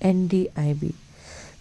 NDIB।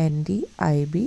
NDIB।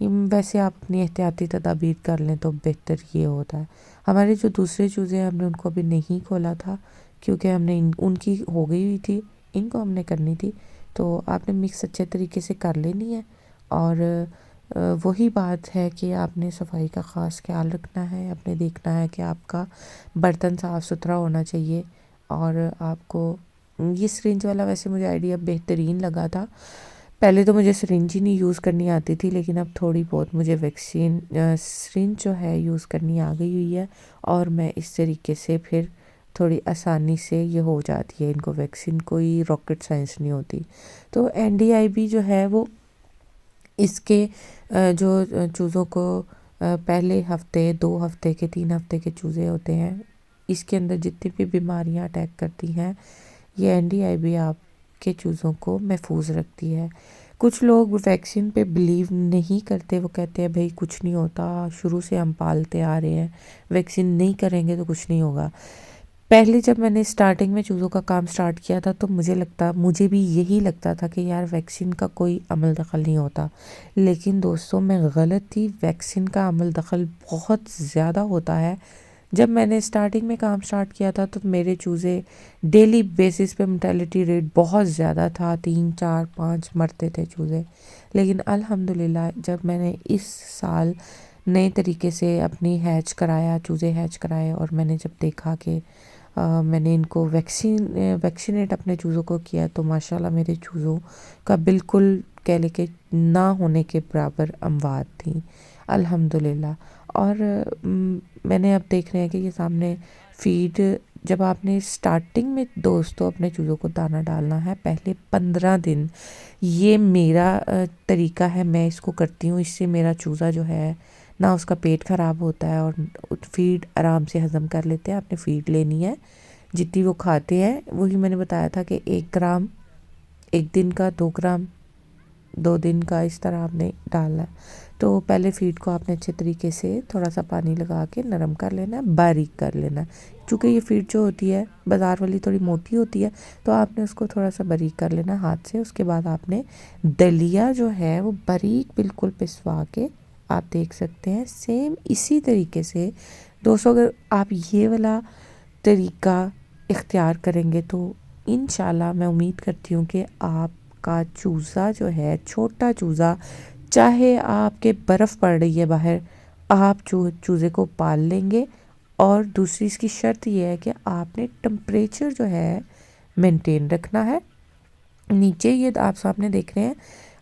ویسے آپ اپنی احتیاطی تدابیر کر لیں تو بہتر یہ ہوتا ہے۔ ہمارے جو دوسرے چوزے ہیں ہم نے ان کو ابھی نہیں کھولا تھا، کیونکہ ہم نے ان کی ہو گئی ہوئی تھی، ان کو ہم نے کرنی تھی۔ تو آپ نے مکس اچھے طریقے سے کر لینی ہے، اور وہی بات ہے کہ آپ نے صفائی کا خاص خیال رکھنا ہے، آپ نے دیکھنا ہے کہ آپ کا برتن صاف ستھرا ہونا چاہیے، اور آپ کو یہ سرنج والا ویسے مجھے آئیڈیا بہترین لگا تھا۔ پہلے تو مجھے سرنج ہی نہیں یوز کرنی آتی تھی، لیکن اب تھوڑی بہت مجھے ویکسین سرنج جو ہے یوز کرنی آ گئی ہوئی ہے، اور میں اس طریقے سے پھر تھوڑی آسانی سے یہ ہو جاتی ہے۔ ان کو ویکسین کوئی راکٹ سائنس نہیں ہوتی۔ تو NDIB جو ہے وہ اس کے جو چوزوں کو پہلے ہفتے، 2 ہفتے کے، 3 ہفتے کے چوزے ہوتے ہیں، اس کے اندر جتنی بھی بیماریاں اٹیک کرتی ہیں، یہ NDIB آپ کے چوزوں کو محفوظ رکھتی ہے۔ کچھ لوگ ویکسین پہ بلیو نہیں کرتے، وہ کہتے ہیں بھائی کچھ نہیں ہوتا، شروع سے ہم پالتے آ رہے ہیں، ویکسین نہیں کریں گے تو کچھ نہیں ہوگا۔ پہلے جب میں نے سٹارٹنگ میں چوزوں کا کام سٹارٹ کیا تھا تو مجھے بھی یہی لگتا تھا کہ یار ویکسین کا کوئی عمل دخل نہیں ہوتا، لیکن دوستوں میں غلط تھی، ویکسین کا عمل دخل بہت زیادہ ہوتا ہے۔ جب میں نے سٹارٹنگ میں کام سٹارٹ کیا تھا تو میرے چوزے ڈیلی بیسس پہ mortality ریٹ بہت زیادہ تھا، 3 4 5 مرتے تھے چوزے، لیکن الحمدللہ جب میں نے اس سال نئے طریقے سے اپنی چوزے ہیچ کرائے، اور میں نے جب دیکھا کہ میں نے ان کو ویکسینیٹ اپنے چوزوں کو کیا، تو ماشاءاللہ میرے چوزوں کا بالکل کہہ لے کہ نہ ہونے کے برابر اموات تھیں الحمدللہ۔ اور میں نے اب دیکھ رہے ہیں کہ یہ سامنے فیڈ، جب آپ نے سٹارٹنگ میں دوستوں اپنے چوزوں کو دانہ ڈالنا ہے پہلے 15 دن، یہ میرا طریقہ ہے، میں اس کو کرتی ہوں، اس سے میرا چوزا جو ہے نہ اس کا پیٹ خراب ہوتا ہے، اور فیڈ آرام سے ہضم کر لیتے ہیں۔ آپ نے فیڈ لینی ہے جتنی وہ کھاتے ہیں، وہی میں نے بتایا تھا کہ 1 گرام ایک دن کا، 2 گرام 2 دن کا، اس طرح آپ نے ڈالنا ہے۔ تو پہلے فیڈ کو آپ نے اچھے طریقے سے تھوڑا سا پانی لگا کے نرم کر لینا ہے، باریک کر لینا ہے، چونکہ یہ فیڈ جو ہوتی ہے بازار والی تھوڑی موٹی ہوتی ہے، تو آپ نے اس کو تھوڑا سا باریک کر لینا ہاتھ سے۔ اس کے بعد آپ نے دلیا جو ہے وہ باریک بالکل پسوا کے، آپ دیکھ سکتے ہیں سیم اسی طریقے سے دوستوں اگر آپ یہ والا طریقہ اختیار کریں گے تو انشاءاللہ میں امید کرتی ہوں کہ آپ کا چوزا جو ہے، چھوٹا چوزا، چاہے آپ کے برف پڑ رہی ہے باہر، آپ چوزے کو پال لیں گے۔ اور دوسری اس کی شرط یہ ہے کہ آپ نے ٹمپریچر جو ہے مینٹین رکھنا ہے۔ نیچے یہ آپ سامنے دیکھ رہے ہیں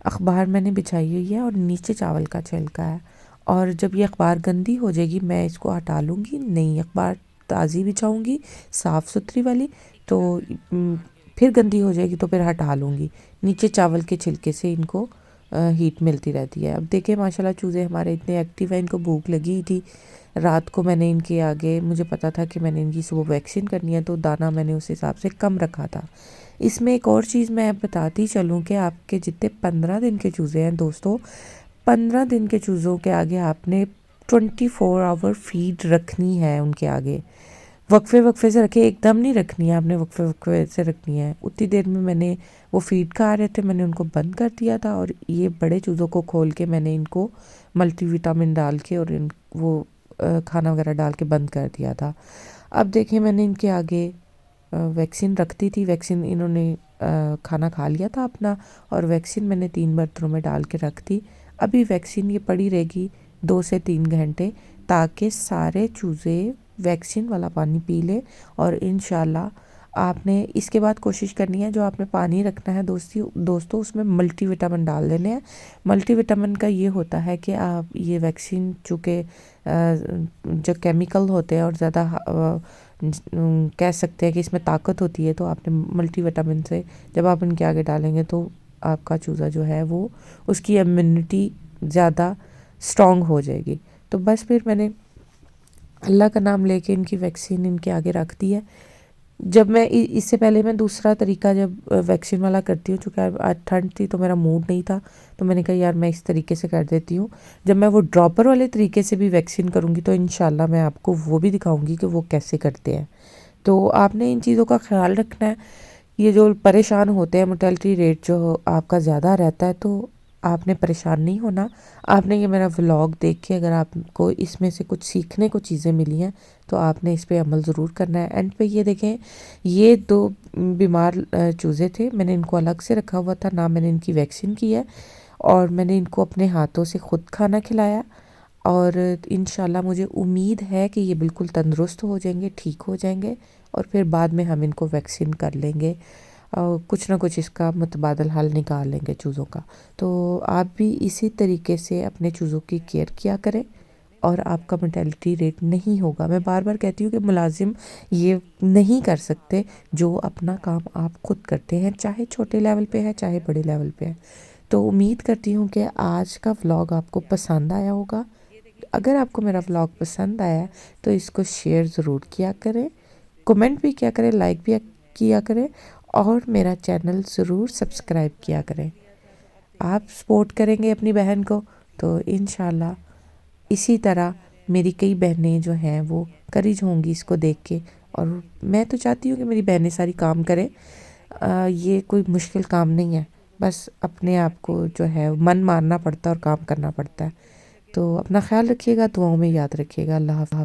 اخبار میں نے بچھائی ہوئی ہے، اور نیچے چاول کا چھلکا ہے، اور جب یہ اخبار گندی ہو جائے گی میں اس کو ہٹا لوں گی، نئی اخبار تازی بچھاؤں گی صاف ستھری والی، تو پھر گندی ہو جائے گی تو پھر ہٹا لوں گی۔ نیچے چاول کے چھلکے سے ان کو ہیٹ ملتی رہتی ہے۔ اب دیکھیں ماشاءاللہ چوزے ہمارے اتنے ایکٹیو ہیں، ان کو بھوک لگی تھی، رات کو میں نے ان کے آگے، مجھے پتا تھا کہ میں نے ان کی صبح ویکسین کرنی ہے، تو دانہ میں نے اس حساب سے کم رکھا تھا۔ اس میں ایک اور چیز میں بتاتی چلوں کہ آپ کے جتنے 15 دن کے چوزے ہیں دوستوں، 15 دن کے چوزوں کے آگے آپ نے 24 آور فیڈ رکھنی ہے ان کے آگے، وقفے سے رکھے، ایک دم نہیں رکھنی ہے آپ نے، وقفے سے رکھنی ہے۔ اتنی دیر میں نے وہ فیڈ کھا رہے تھے، میں نے ان کو بند کر دیا تھا، اور یہ بڑے چوزوں کو کھول کے میں نے ان کو ملٹی وٹامن ڈال کے اور وہ کھانا وغیرہ ڈال کے بند کر دیا تھا۔ اب دیکھیں میں نے ان کے آگے ویکسین رکھتی تھی، ویکسین انہوں نے کھانا کھا لیا تھا اپنا، اور ویکسین میں نے 3 برتنوں میں ڈال کے رکھ دی۔ ابھی ویکسین یہ پڑی رہے گی 2 سے 3 گھنٹے، تاکہ سارے چوزے ویکسین والا پانی پی لے، اور انشاءاللہ آپ نے اس کے بعد کوشش کرنی ہے جو آپ نے پانی رکھنا ہے دوستوں اس میں ملٹی وٹامن ڈال دینے ہیں۔ ملٹی وٹامن کا یہ ہوتا ہے کہ آپ یہ ویکسین چونکہ جو کیمیکل ہوتے ہیں اور زیادہ کہہ سکتے ہیں کہ اس میں طاقت ہوتی ہے، تو آپ نے ملٹی وٹامن سے جب آپ ان کے آگے ڈالیں گے تو آپ کا چوزا جو ہے وہ اس کی امیونٹی زیادہ سٹرونگ ہو جائے گی۔ تو بس پھر میں نے اللہ کا نام لے کے ان کی ویکسین ان کے آگے رکھ دی ہے۔ جب میں اس سے پہلے میں دوسرا طریقہ جب ویکسین والا کرتی ہوں، چونکہ آج ٹھنڈ تھی تو میرا موڈ نہیں تھا، تو میں نے کہا یار میں اس طریقے سے کر دیتی ہوں۔ جب میں وہ ڈراپر والے طریقے سے بھی ویکسین کروں گی تو انشاءاللہ میں آپ کو وہ بھی دکھاؤں گی کہ وہ کیسے کرتے ہیں۔ تو آپ نے ان چیزوں کا خیال رکھنا ہے۔ یہ جو پریشان ہوتے ہیں، mortality ریٹ جو آپ کا زیادہ رہتا ہے، تو آپ نے پریشان نہیں ہونا. آپ نے یہ میرا ولاگ دیکھ کے اگر آپ کو اس میں سے کچھ سیکھنے کو چیزیں ملی ہیں تو آپ نے اس پہ عمل ضرور کرنا ہے. اینڈ پہ یہ دیکھیں، یہ 2 بیمار چوزے تھے، میں نے ان کو الگ سے رکھا ہوا تھا، نہ میں نے ان کی ویکسین کی ہے، اور میں نے ان کو اپنے ہاتھوں سے خود کھانا کھلایا. اور انشاءاللہ مجھے امید ہے کہ یہ بالکل تندرست ہو جائیں گے، ٹھیک ہو جائیں گے، اور پھر بعد میں ہم ان کو ویکسین کر لیں گے، اور کچھ نہ کچھ اس کا متبادل حل نکال لیں گے چوزوں کا. تو آپ بھی اسی طریقے سے اپنے چوزوں کی کیئر کیا کریں اور آپ کا مرٹیلٹی ریٹ نہیں ہوگا. میں بار بار کہتی ہوں کہ ملازم یہ نہیں کر سکتے جو اپنا کام آپ خود کرتے ہیں، چاہے چھوٹے لیول پہ ہے چاہے بڑے لیول پہ ہے. تو امید کرتی ہوں کہ آج کا ولاگ آپ کو پسند آیا ہوگا. اگر آپ کو میرا ولاگ پسند آیا ہے تو اس کو شیئر ضرور کیا کریں، کمنٹ بھی کیا کریں، لائک بھی کیا کریں، اور میرا چینل ضرور سبسکرائب کیا کریں. آپ سپورٹ کریں گے اپنی بہن کو تو انشاءاللہ اسی طرح میری کئی بہنیں جو ہیں وہ کرج ہوں گی اس کو دیکھ کے. اور میں تو چاہتی ہوں کہ میری بہنیں ساری کام کریں. یہ کوئی مشکل کام نہیں ہے، بس اپنے آپ کو جو ہے من مارنا پڑتا ہے اور کام کرنا پڑتا ہے. تو اپنا خیال رکھیے گا، دعاؤں میں یاد رکھیے گا. اللہ حافظ.